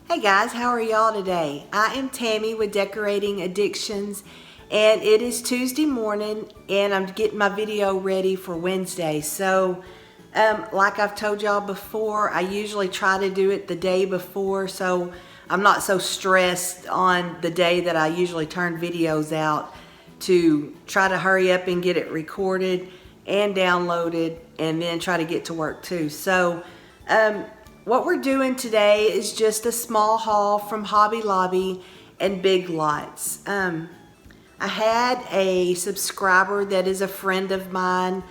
Hey guys, how are y'all today? I am Tammy with Decorating Addictions, and it is Tuesday morning and I'm getting my video ready for Wednesday. So like I've told y'all before, I usually try to do it the day before so I'm not so stressed on the day that I usually turn videos out, to try to hurry up and get it recorded and downloaded and then try to get to work too. So what we're doing today is just a small haul from Hobby Lobby and Big Lots. I had a subscriber that is a friend of mine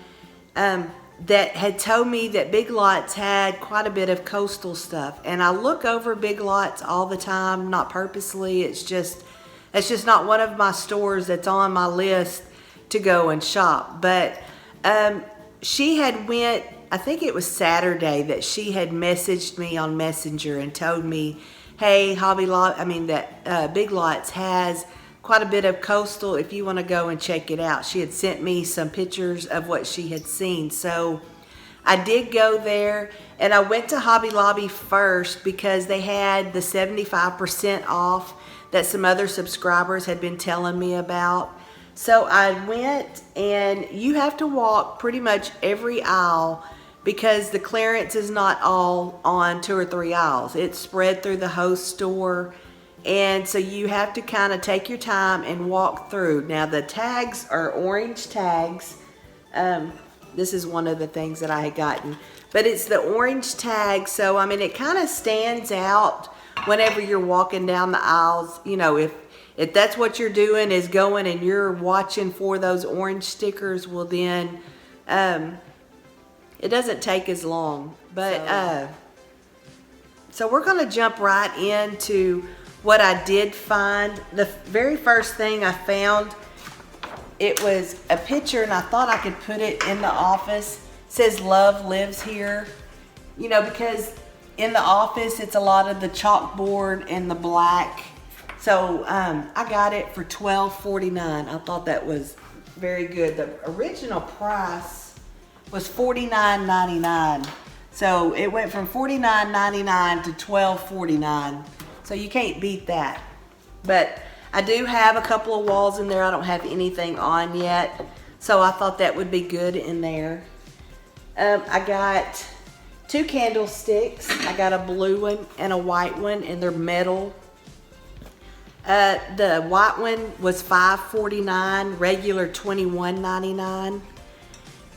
that had told me that Big Lots had quite a bit of coastal stuff. And I look over Big Lots all the time, not purposely. It's just not one of my stores that's on my list to go and shop. But she had went, I think it was Saturday, that she had messaged me on Messenger and told me, hey, Big Lots has quite a bit of coastal if you want to go and check it out. She had sent me some pictures of what she had seen. So I did go there, and I went to Hobby Lobby first because they had the 75% off that some other subscribers had been telling me about. So I went, and you have to walk pretty much every aisle because the clearance is not all on 2 or 3 aisles. It's spread through the whole store. And so you have to kind of take your time and walk through. Now the tags are orange tags. This is one of the things that I had gotten. But it's the orange tag, so I mean it kind of stands out whenever you're walking down the aisles. You know, if that's what you're doing, is going and you're watching for those orange stickers, well then it doesn't take as long. But so we're gonna jump right into what I did find. The very first thing I found, it was a picture, and I thought I could put it in the office. It says love lives here. You know, because in the office it's a lot of the chalkboard and the black. So I got it for $12.49. I thought that was very good. The original price was $49.99. So it went from $49.99 to $12.49. So you can't beat that. But I do have a couple of walls in there I don't have anything on yet. So I thought that would be good in there. I got 2 candlesticks. I got a blue one and a white one, and they're metal. The white one was $5.49, regular $21.99.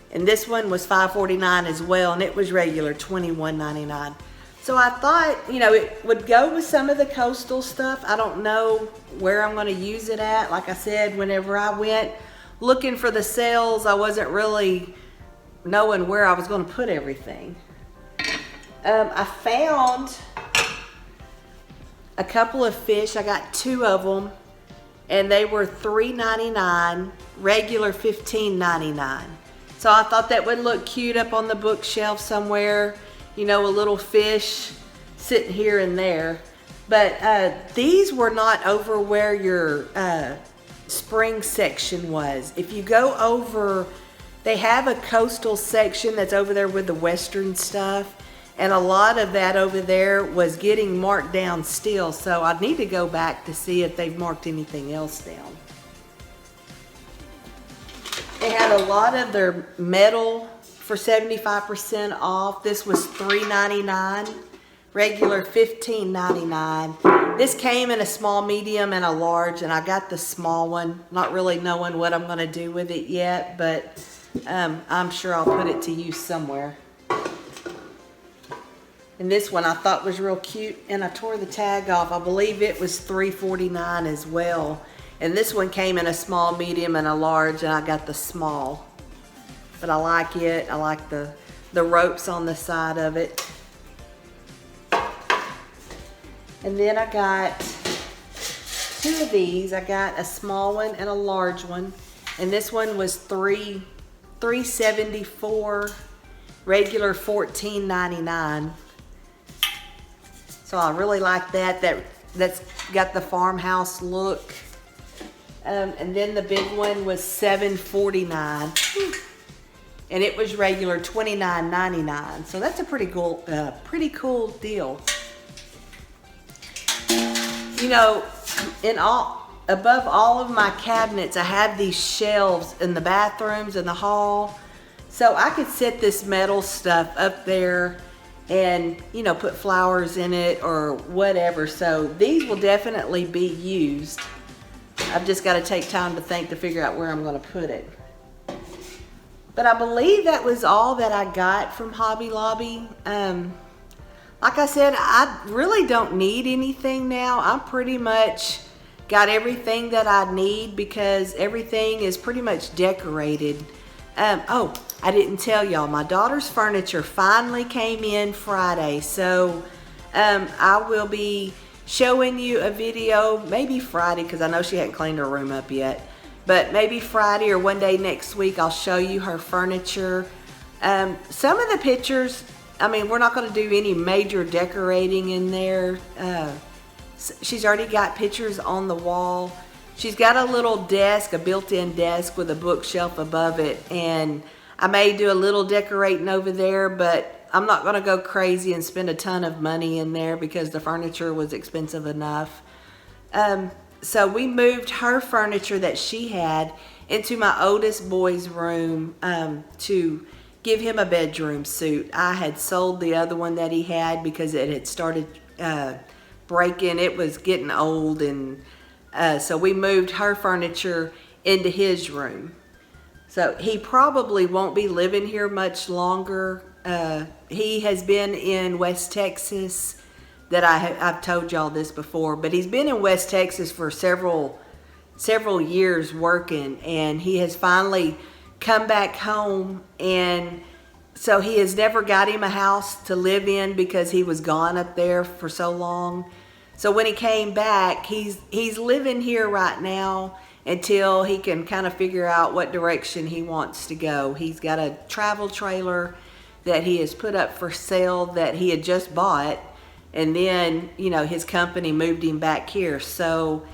And this one was $5.49 as well, and it was regular $21.99. So I thought, you know, it would go with some of the coastal stuff. I don't know where I'm going to use it at. Like I said, whenever I went looking for the sales, I wasn't really knowing where I was going to put everything. I found a couple of fish. I got 2 of them, and they were $3.99, regular $15.99. So I thought that would look cute up on the bookshelf somewhere. You know, a little fish sitting here and there. But these were not over where your spring section was. If you go over, they have a coastal section that's over there with the western stuff. And a lot of that over there was getting marked down still. So I need to go back to see if they've marked anything else down. They had a lot of their metal for 75% off. This was $3.99, regular $15.99. This came in a small, medium, and a large, and I got the small one, not really knowing what I'm going to do with it yet, but I'm sure I'll put it to use somewhere. And this one I thought was real cute, and I tore the tag off. I believe it was $3.49 as well. And this one came in a small, medium, and a large, and I got the small. But I like it. I like the ropes on the side of it. And then I got 2 of these. I got a small one and a large one. And this one was $3.74, regular $14.99. So I really like that. That's got the farmhouse look. And then the big one was $7.49. And it was regular $29.99. So that's a pretty cool deal. You know, above all of my cabinets, I have these shelves in the bathrooms and the hall. So I could set this metal stuff up there and, you know, put flowers in it or whatever. So these will definitely be used. I've just got to take time to think to figure out where I'm going to put it. But I believe that was all that I got from Hobby Lobby. Like I said, I really don't need anything now. I'm pretty much got everything that I need because everything is pretty much decorated. Oh, I didn't tell y'all, my daughter's furniture finally came in Friday. So I will be showing you a video, maybe Friday, because I know she hadn't cleaned her room up yet. But maybe Friday or one day next week, I'll show you her furniture. Some of the pictures, I mean, we're not going to do any major decorating in there. She's already got pictures on the wall. She's got a little desk, a built-in desk with a bookshelf above it. And I may do a little decorating over there, but I'm not going to go crazy and spend a ton of money in there because the furniture was expensive enough. So we moved her furniture that she had into my oldest boy's room to give him a bedroom suite. I had sold the other one that he had because it had started breaking. It was getting old, and so we moved her furniture into his room. So he probably won't be living here much longer. He has been in West Texas, that I've told y'all this before, but he's been in West Texas for several years working, and he has finally come back home. And so he has never got him a house to live in because he was gone up there for so long. So when he came back, he's living here right now until he can kind of figure out what direction he wants to go. He's got a travel trailer that he has put up for sale that he had just bought, and then, you know, his company moved him back here. So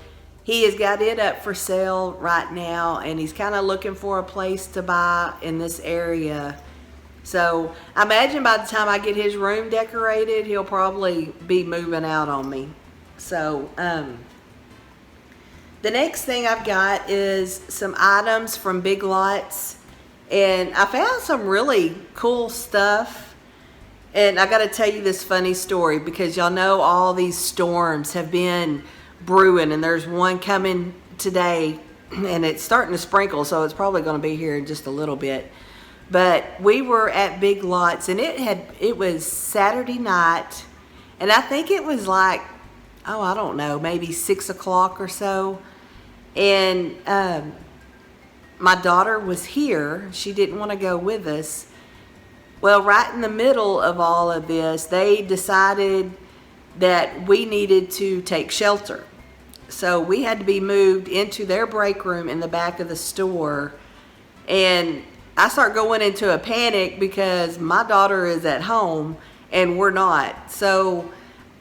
he has got it up for sale right now, and he's kind of looking for a place to buy in this area. So I imagine by the time I get his room decorated, he'll probably be moving out on me. So the next thing I've got is some items from Big Lots, and I found some really cool stuff. And I got to tell you this funny story because y'all know all these storms have been brewing, and there's one coming today, and it's starting to sprinkle, so it's probably going to be here in just a little bit. But we were at Big Lots, and it was Saturday night, and I think it was like, oh, I don't know, maybe 6 o'clock or so. And my daughter was here. She didn't want to go with us. Well, right in the middle of all of this, they decided that we needed to take shelter. So we had to be moved into their break room in the back of the store. And I start going into a panic because my daughter is at home and we're not. So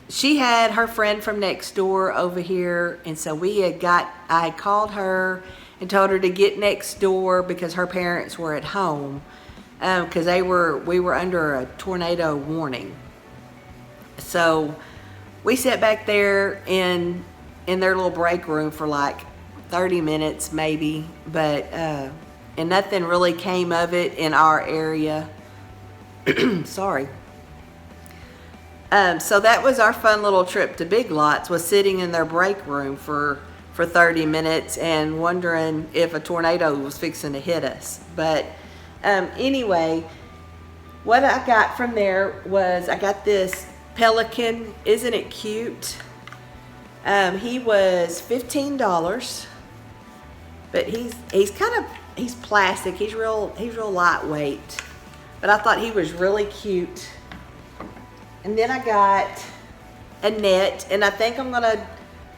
she had her friend from next door over here, and so I had called her and told her to get next door because her parents were at home. Because we were under a tornado warning. So we sat back there in their little break room for like 30 minutes maybe, but and nothing really came of it in our area. Sorry. So that was our fun little trip to Big Lots, was sitting in their break room for 30 minutes and wondering if a tornado was fixing to hit us. But anyway, what I got from there was I got this pelican. Isn't it cute? He was $15, but he's plastic. He's real lightweight. But I thought he was really cute. And then I got a net, and I think I'm gonna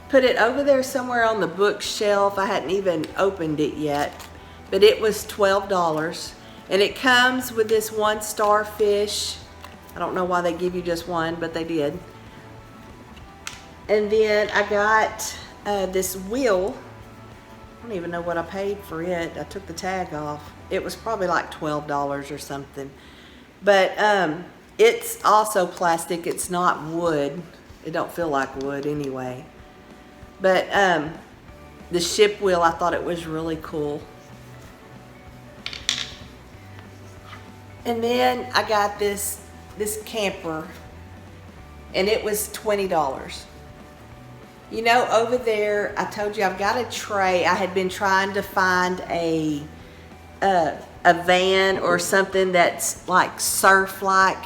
put it over there somewhere on the bookshelf. I hadn't even opened it yet, but it was $12. And it comes with this one starfish. I don't know why they give you just one, but they did. And then I got this wheel. I don't even know what I paid for it. I took the tag off. It was probably like $12 or something. But it's also plastic. It's not wood. It don't feel like wood anyway. But the ship wheel, I thought it was really cool. And then I got this camper, and it was $20. You know, over there, I told you I've got a tray. I had been trying to find a van or something that's like surf-like,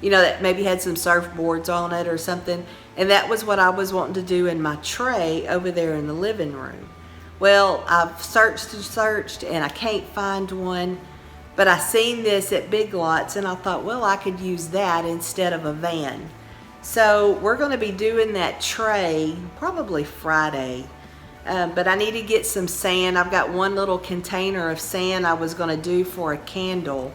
you know, that maybe had some surfboards on it or something. And that was what I was wanting to do in my tray over there in the living room. Well, I've searched and searched, and I can't find one. But I seen this at Big Lots, and I thought, well, I could use that instead of a van. So we're going to be doing that tray probably Friday. But I need to get some sand. I've got one little container of sand I was going to do for a candle.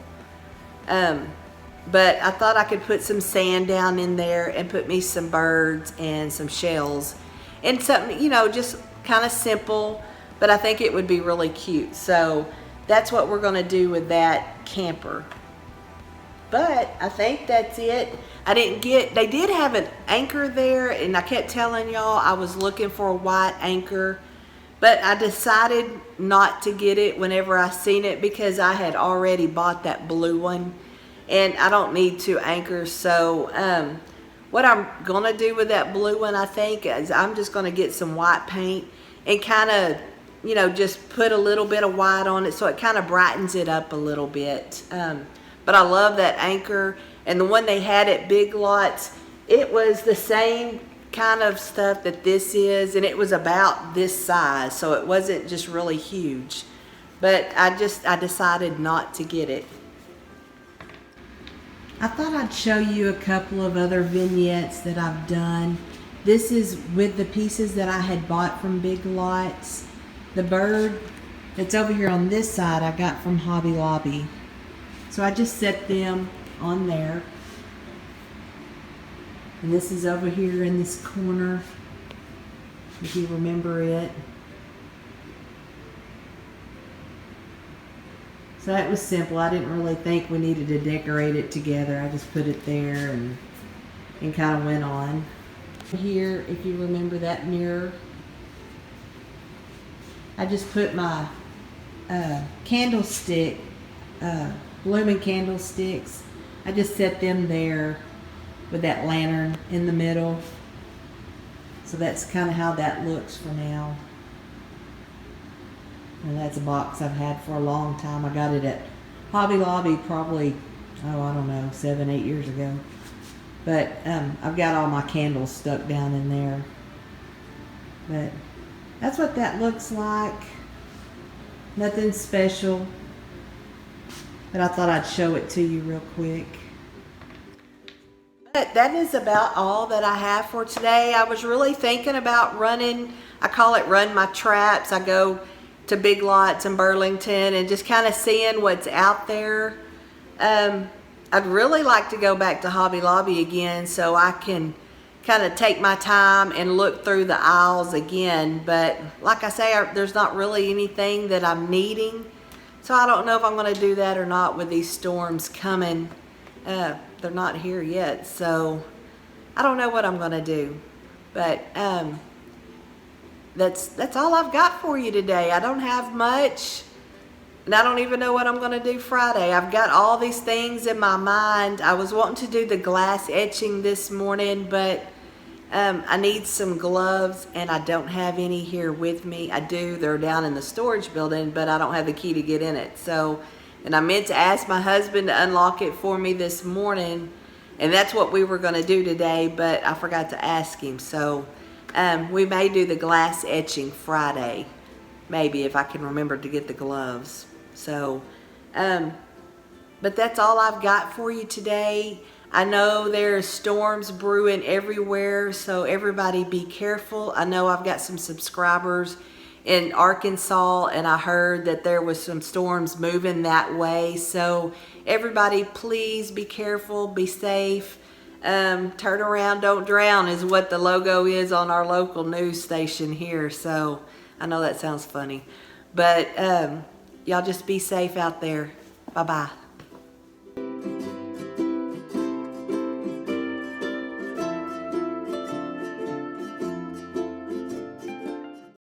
But I thought I could put some sand down in there and put me some birds and some shells. And something, you know, just kind of simple. But I think it would be really cute. So that's what we're going to do with that camper. But I think that's it. They did have an anchor there, and I kept telling y'all I was looking for a white anchor, but I decided not to get it whenever I seen it because I had already bought that blue one, and I don't need two anchors. So what I'm gonna do with that blue one, I think, is I'm just gonna get some white paint and kind of, you know, just put a little bit of white on it so it kind of brightens it up a little bit. But I love that anchor, and the one they had at Big Lots, it was the same kind of stuff that this is, and it was about this size, so it wasn't just really huge. But I decided not to get it. I thought I'd show you a couple of other vignettes that I've done. This is with the pieces that I had bought from Big Lots. The bird that's over here on this side I got from Hobby Lobby. So I just set them on there. And this is over here in this corner, if you remember it. So that was simple. I didn't really think we needed to decorate it together. I just put it there and kind of went on. Here, if you remember that mirror, I just put my candlestick, blooming candlesticks. I just set them there with that lantern in the middle. So that's kind of how that looks for now. And that's a box I've had for a long time. I got it at Hobby Lobby probably, oh, I don't know, 7, 8 years ago. But I've got all my candles stuck down in there. But that's what that looks like. Nothing special. But I thought I'd show it to you real quick. But that is about all that I have for today. I was really thinking about running, I call it run my traps. I go to Big Lots in Burlington and just kind of seeing what's out there. I'd really like to go back to Hobby Lobby again so I can kind of take my time and look through the aisles again. But like I say, there's not really anything that I'm needing. So I don't know if I'm going to do that or not with these storms coming. They're not here yet, so I don't know what I'm going to do. But that's all I've got for you today. I don't have much, and I don't even know what I'm going to do Friday. I've got all these things in my mind. I was wanting to do the glass etching this morning, but I need some gloves, and I don't have any here with me. I do. They're down in the storage building, but I don't have the key to get in it. So, and I meant to ask my husband to unlock it for me this morning, and that's what we were going to do today, but I forgot to ask him. So we may do the glass etching Friday, maybe, if I can remember to get the gloves. So, but that's all I've got for you today. I know there's storms brewing everywhere, so everybody be careful. I know I've got some subscribers in Arkansas, and I heard that there was some storms moving that way. So everybody, please be careful, be safe. Turn around, don't drown is what the logo is on our local news station here. So I know that sounds funny, but y'all just be safe out there. Bye-bye.